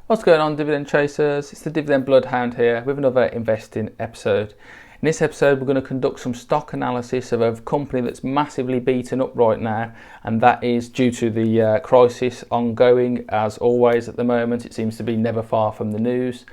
What's going on, dividend chasers? It's the Dividend Bloodhound here with another investing episode. In this episode, we're going to conduct some stock analysis of a company that's massively beaten up right now, and that is due to the crisis ongoing. As always at the moment, it seems to be never far from the news,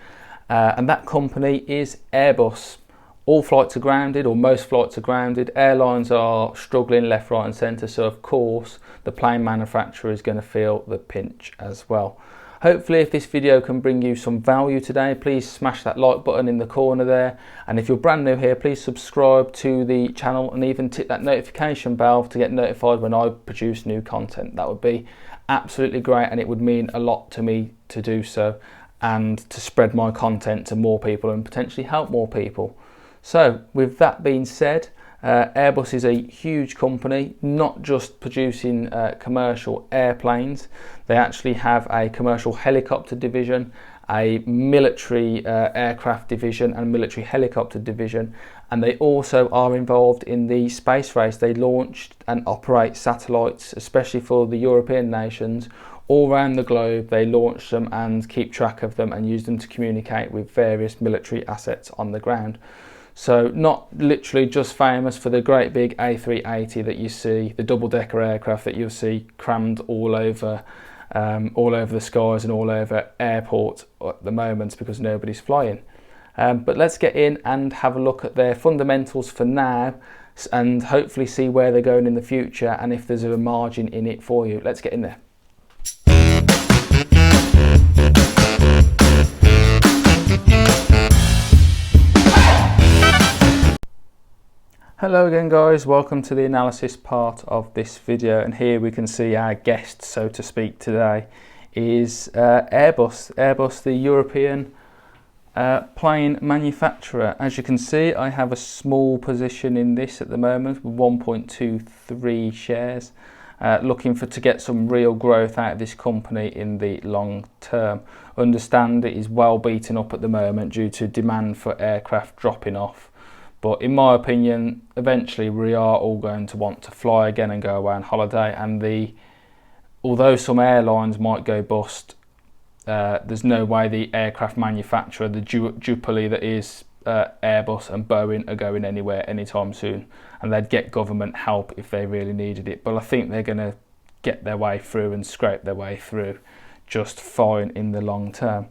and that company is Airbus. All flights are grounded, or most flights are grounded. Airlines are struggling left, right and centre, so of course the plane manufacturer is going to feel the pinch as well. Hopefully, if this video can bring you some value today, please smash that like button in the corner there. And if you're brand new here, please subscribe to the channel and even tick that notification bell to get notified when I produce new content. That would be absolutely great, and it would mean a lot to me to do so and to spread my content to more people and potentially help more people. So with that being said, Airbus is a huge company, not just producing commercial airplanes. They actually have a commercial helicopter division, a military aircraft division and military helicopter division, and they also are involved in the space race. They launched and operate satellites, especially for the European nations. All around the globe, they launch them and keep track of them and use them to communicate with various military assets on the ground. So not literally just famous for the great big A380 that you see, the double-decker aircraft that you'll see crammed all over the skies and all over airports at the moment because nobody's flying. But let's get in and have a look at their fundamentals for now and hopefully see where they're going in the future and if there's a margin in it for you. Let's get in there. Hello again guys, welcome to the analysis part of this video, and here we can see our guest, so to speak, today is Airbus. Airbus, the European plane manufacturer. As you can see, I have a small position in this at the moment with 1.23 shares, looking to get some real growth out of this company in the long term. Understand it is well beaten up at the moment due to demand for aircraft dropping off. But in my opinion, eventually we are all going to want to fly again and go away on holiday. And although some airlines might go bust, there's no way the aircraft manufacturer, the duopoly that is Airbus and Boeing, are going anywhere anytime soon. And they'd get government help if they really needed it. But I think they're going to get their way through and scrape their way through just fine in the long term.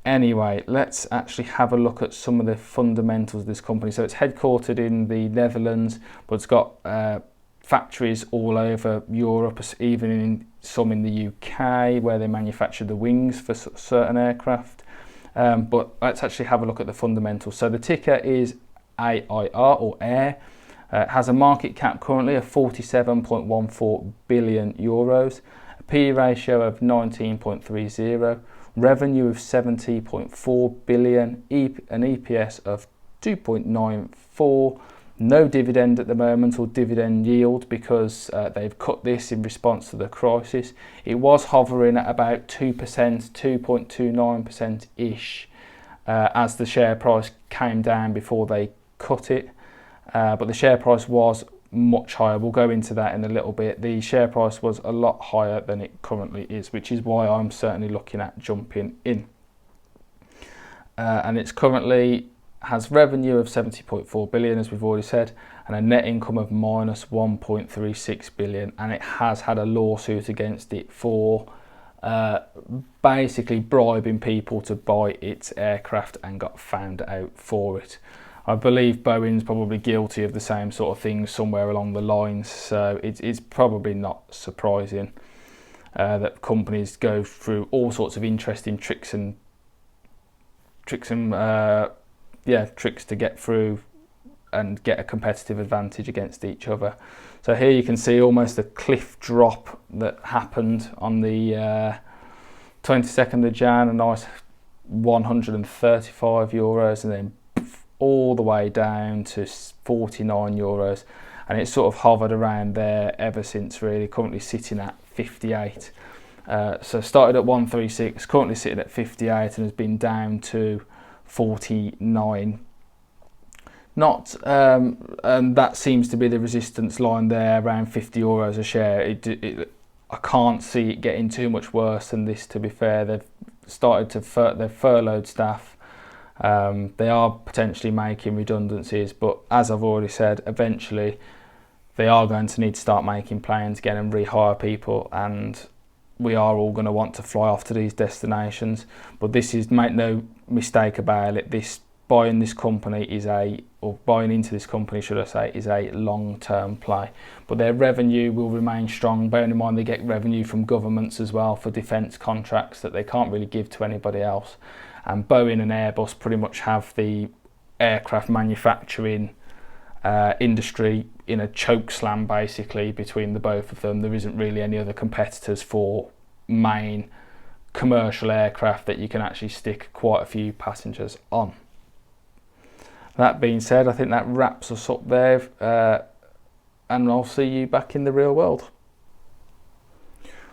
Anyway, let's actually have a look at some of the fundamentals of this company. So it's headquartered in the Netherlands, but it's got factories all over Europe, even some in the UK, where they manufacture the wings for certain aircraft. But let's actually have a look at the fundamentals. So the ticker is AIR, or AIR. It has a market cap currently of 47.14 billion euros, a PE ratio of 19.30, revenue of 70.4 billion, an EPS of 2.94, no dividend at the moment, or dividend yield, because they've cut this in response to the crisis. It was hovering at about 2%, 2.29% ish, as the share price came down before they cut it, but the share price was much higher. We'll go into that in a little bit. The share price was a lot higher than it currently is, which is why I'm certainly looking at jumping in. And it's currently has revenue of 70.4 billion, as we've already said, and a net income of minus 1.36 billion. And it has had a lawsuit against it for basically bribing people to buy its aircraft and got found out for it. I believe Boeing's probably guilty of the same sort of thing somewhere along the lines, so it's probably not surprising that companies go through all sorts of interesting tricks to get through and get a competitive advantage against each other. So here you can see almost a cliff drop that happened on the 22nd of Jan, a nice 135 euros, and then all the way down to 49 euros, and it's sort of hovered around there ever since, really, currently sitting at 58. So started at 136, currently sitting at 58, and has been down to 49. And that seems to be the resistance line there, around 50 euros a share. I can't see it getting too much worse than this, to be fair. They've started to they've furloughed staff. They are potentially making redundancies, but as I've already said, eventually they are going to need to start making planes again and rehire people, and we are all going to want to fly off to these destinations. But this is, make no mistake about it, buying into this company, should I say, is a long-term play. But their revenue will remain strong. Bearing in mind they get revenue from governments as well for defence contracts that they can't really give to anybody else. And Boeing and Airbus pretty much have the aircraft manufacturing industry in a choke slam basically between the both of them. There isn't really any other competitors for main commercial aircraft that you can actually stick quite a few passengers on. That being said, I think that wraps us up there, and I'll see you back in the real world.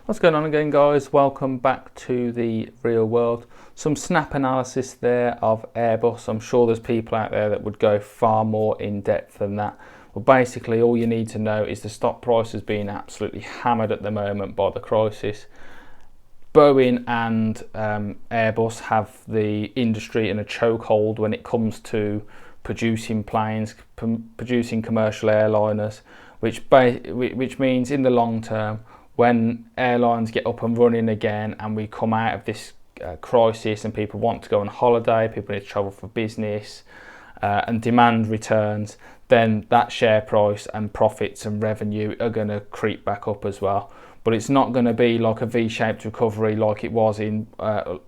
What's going on again, guys? Welcome back to the real world. Some snap analysis there of Airbus. I'm sure there's people out there that would go far more in depth than that. Well, basically all you need to know is the stock price is being absolutely hammered at the moment by the crisis. Boeing and Airbus have the industry in a chokehold when it comes to producing planes, producing commercial airliners, which means in the long term, when airlines get up and running again and we come out of this crisis and people want to go on holiday, people need to travel for business, and demand returns, then that share price and profits and revenue are going to creep back up as well. But it's not going to be like a V-shaped recovery like it was in,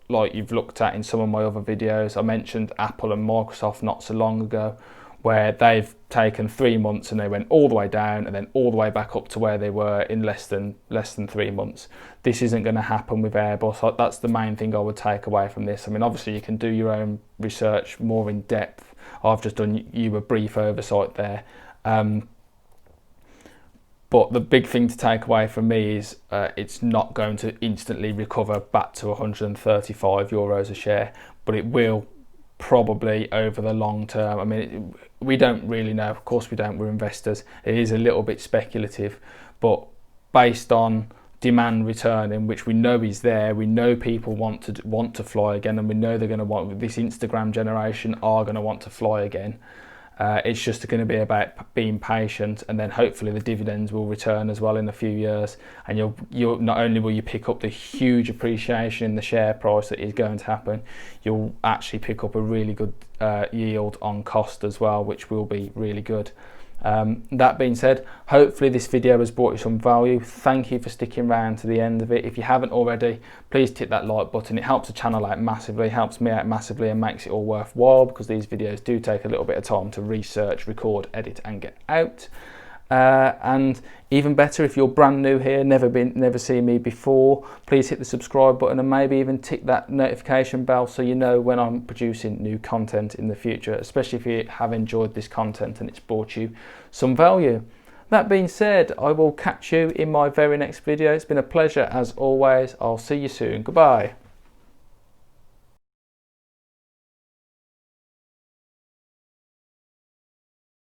like you've looked at in some of my other videos. I mentioned Apple and Microsoft not so long ago, where they've taken 3 months and they went all the way down and then all the way back up to where they were in less than 3 months. This isn't going to happen with Airbus. That's the main thing I would take away from this. I mean, obviously you can do your own research more in depth. I've just done you a brief oversight there. But the big thing to take away from me is it's not going to instantly recover back to 135 euros a share, but it will probably over the long term. I mean, we don't really know. Of course we don't, we're investors. It is a little bit speculative, but based on demand returning, which we know is there, we know people want to fly again, and we know they're going to want, this Instagram generation are going to want to fly again. It's just going to be about being patient, and then hopefully the dividends will return as well in a few years, and you'll not only will you pick up the huge appreciation in the share price that is going to happen, you'll actually pick up a really good yield on cost as well, which will be really good. That being said, hopefully this video has brought you some value. Thank you for sticking around to the end of it. If you haven't already, please hit that like button. It helps the channel out massively, helps me out massively, and makes it all worthwhile, because these videos do take a little bit of time to research, record, edit and get out. And even better, if you're brand new here, never seen me before, please hit the subscribe button and maybe even tick that notification bell so you know when I'm producing new content in the future, especially if you have enjoyed this content and it's brought you some value. That being said, I will catch you in my very next video. It's been a pleasure as always. I'll see you soon. Goodbye.